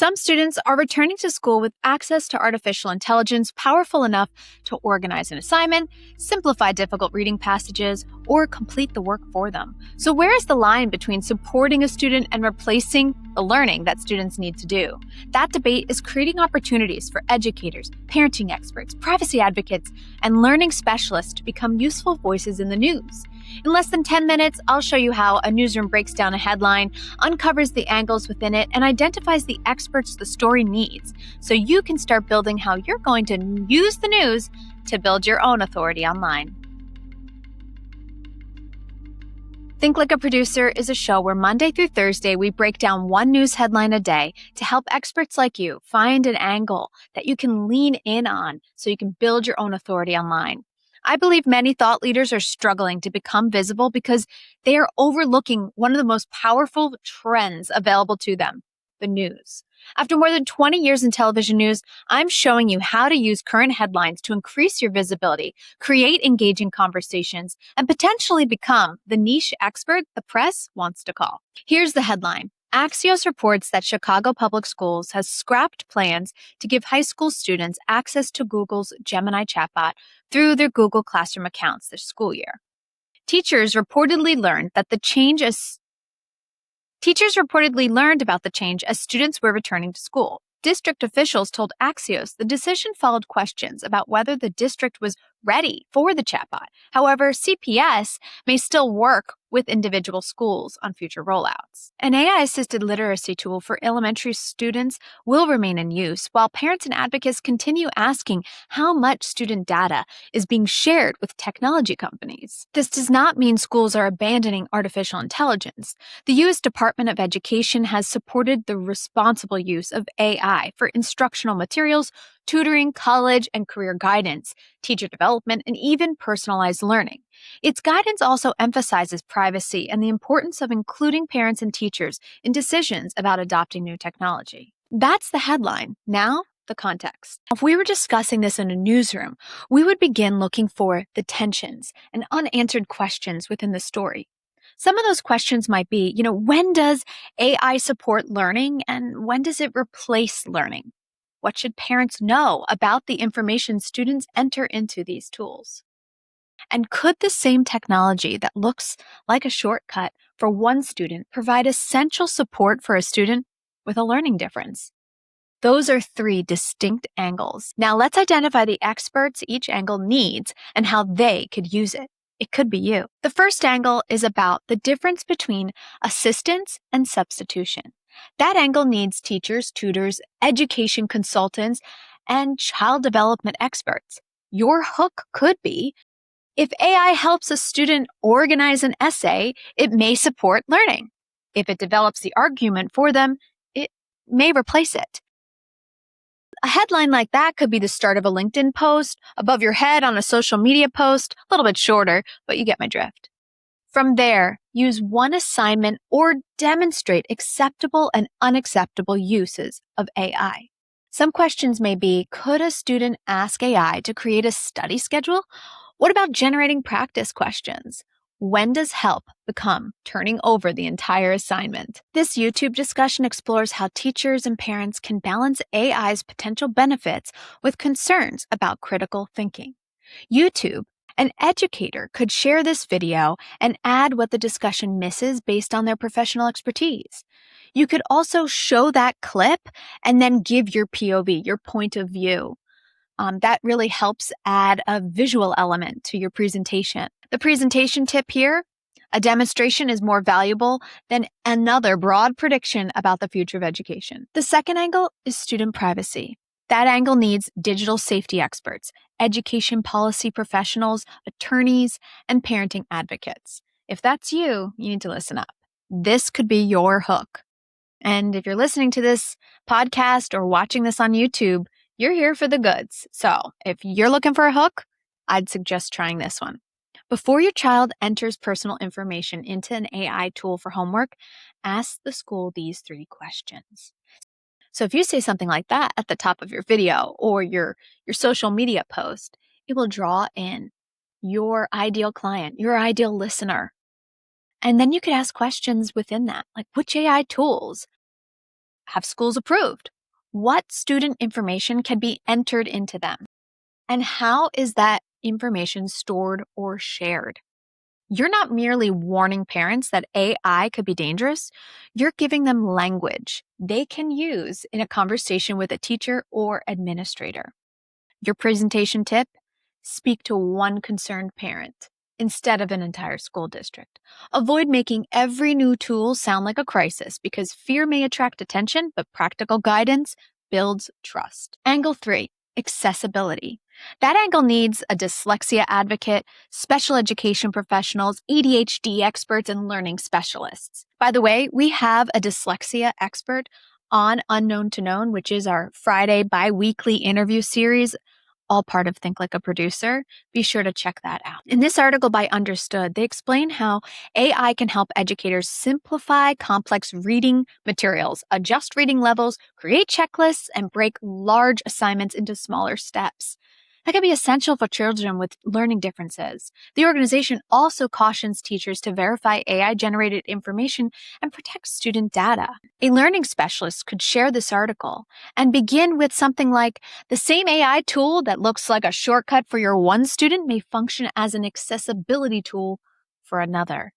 Some students are returning to school with access to artificial intelligence powerful enough to organize an assignment, simplify difficult reading passages, or complete the work for them. So where is the line between supporting a student and replacing the learning that students need to do? That debate is creating opportunities for educators, parenting experts, privacy advocates, and learning specialists to become useful voices in the news. In less than 10 minutes, I'll show you how a newsroom breaks down a headline, uncovers the angles within it, and identifies the experts the story needs, so you can start building how you're going to use the news to build your own authority online. Think Like a Producer is a show where Monday through Thursday we break down one news headline a day to help experts like you find an angle that you can lean in on so you can build your own authority online. I believe many thought leaders are struggling to become visible because they are overlooking one of the most powerful trends available to them, the news. After more than 20 years in television news, I'm showing you how to use current headlines to increase your visibility, create engaging conversations, and potentially become the niche expert the press wants to call. Here's the headline. Axios reports that Chicago Public Schools has scrapped plans to give high school students access to Google's Gemini chatbot through their Google Classroom accounts this school year. Teachers reportedly learned about the change as students were returning to school. District officials told Axios the decision followed questions about whether the district was ready for the chatbot. However, CPS may still work with individual schools on future rollouts. An AI-assisted literacy tool for elementary students will remain in use, while parents and advocates continue asking how much student data is being shared with technology companies. This does not mean schools are abandoning artificial intelligence. The U.S. Department of Education has supported the responsible use of AI for instructional materials, tutoring, college and career guidance, teacher development, and even personalized learning. Its guidance also emphasizes privacy and the importance of including parents and teachers in decisions about adopting new technology. That's the headline. Now, the context. If we were discussing this in a newsroom, we would begin looking for the tensions and unanswered questions within the story. Some of those questions might be, when does AI support learning and when does it replace learning? What should parents know about the information students enter into these tools? And could the same technology that looks like a shortcut for one student provide essential support for a student with a learning difference? Those are three distinct angles. Now let's identify the experts each angle needs and how they could use it. It could be you. The first angle is about the difference between assistance and substitution. That angle needs teachers, tutors, education consultants, and child development experts. Your hook could be, if AI helps a student organize an essay, it may support learning. If it develops the argument for them, it may replace it. A headline like that could be the start of a LinkedIn post, above your head on a social media post, a little bit shorter, but you get my drift. From there, use one assignment or demonstrate acceptable and unacceptable uses of AI. Some questions may be, could a student ask AI to create a study schedule? What about generating practice questions? When does help become turning over the entire assignment? This YouTube discussion explores how teachers and parents can balance AI's potential benefits with concerns about critical thinking. YouTube, an educator could share this video and add what the discussion misses based on their professional expertise. You could also show that clip and then give your POV, your point of view. That really helps add a visual element to your presentation. The presentation tip here, a demonstration is more valuable than another broad prediction about the future of education. The second angle is student privacy. That angle needs digital safety experts, education policy professionals, attorneys, and parenting advocates. If that's you, you need to listen up. This could be your hook. And if you're listening to this podcast or watching this on YouTube, you're here for the goods. So if you're looking for a hook, I'd suggest trying this one. Before your child enters personal information into an AI tool for homework, ask the school these three questions. So if you say something like that at the top of your video or your social media post, it will draw in your ideal client, your ideal listener. And then you could ask questions within that, like which AI tools have schools approved? What student information can be entered into them? And how is that information stored or shared? You're not merely warning parents that AI could be dangerous, you're giving them language they can use in a conversation with a teacher or administrator. Your presentation tip: speak to one concerned parent instead of an entire school district. Avoid making every new tool sound like a crisis because fear may attract attention, but practical guidance builds trust. Angle 3, accessibility. That angle needs a dyslexia advocate, special education professionals, ADHD experts, and learning specialists. By the way, we have a dyslexia expert on Unknown to Known, which is our Friday bi-weekly interview series, all part of Think Like a Producer. Be sure to check that out. In this article by Understood, they explain how AI can help educators simplify complex reading materials, adjust reading levels, create checklists, and break large assignments into smaller steps. That can be essential for children with learning differences. The organization also cautions teachers to verify AI-generated information and protect student data. A learning specialist could share this article and begin with something like, the same AI tool that looks like a shortcut for your one student may function as an accessibility tool for another.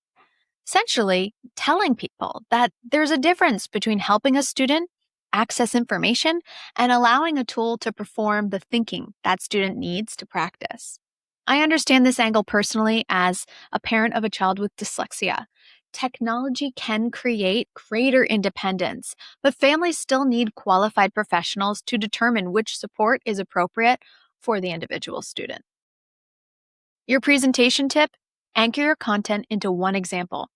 Essentially, telling people that there's a difference between helping a student access information and allowing a tool to perform the thinking that student needs to practice. I understand this angle personally as a parent of a child with dyslexia. Technology can create greater independence, but families still need qualified professionals to determine which support is appropriate for the individual student. Your presentation tip: anchor your content into one example.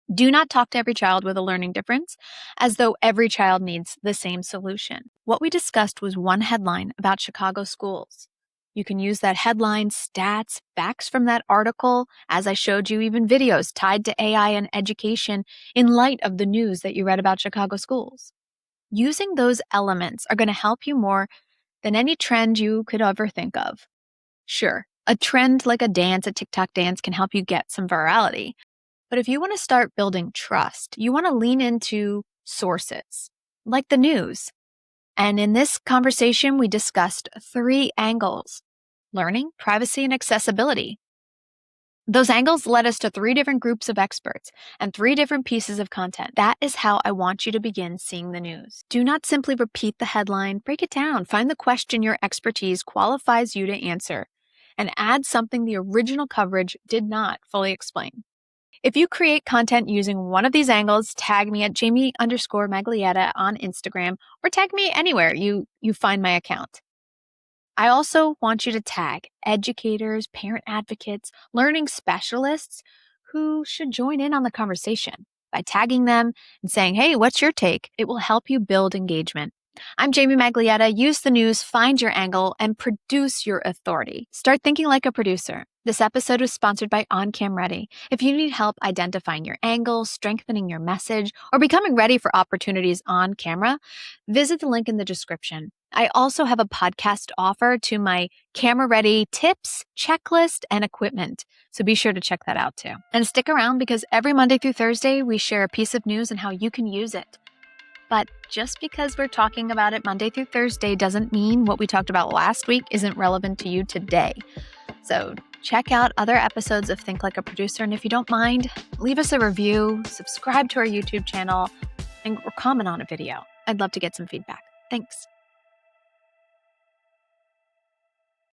Do not talk to every child with a learning difference as though every child needs the same solution. What we discussed was one headline about Chicago schools. You can use that headline, stats, facts from that article, as I showed you, even videos tied to AI and education in light of the news that you read about Chicago schools. Using those elements are going to help you more than any trend you could ever think of. Sure, a trend like a dance, a TikTok dance, can help you get some virality. But if you want to start building trust, you want to lean into sources, like the news. And in this conversation, we discussed 3 angles: learning, privacy, and accessibility. Those angles led us to 3 different groups of experts and 3 different pieces of content. That is how I want you to begin seeing the news. Do not simply repeat the headline, break it down, find the question your expertise qualifies you to answer, and add something the original coverage did not fully explain. If you create content using one of these angles, tag me at Jamie_Maglietta on Instagram, or tag me anywhere you find my account. I also want you to tag educators, parent advocates, learning specialists who should join in on the conversation. By tagging them and saying, hey, what's your take? It will help you build engagement. I'm Jamie Maglietta. Use the news, find your angle, and produce your authority. Start thinking like a producer. This episode was sponsored by OnCam Ready. If you need help identifying your angle, strengthening your message, or becoming ready for opportunities on camera, visit the link in the description. I also have a podcast offer to my camera ready tips, checklist, and equipment. So be sure to check that out too. And stick around because every Monday through Thursday, we share a piece of news and how you can use it. But just because we're talking about it Monday through Thursday doesn't mean what we talked about last week isn't relevant to you today. So check out other episodes of Think Like a Producer. And if you don't mind, leave us a review, subscribe to our YouTube channel, or comment on a video. I'd love to get some feedback. Thanks.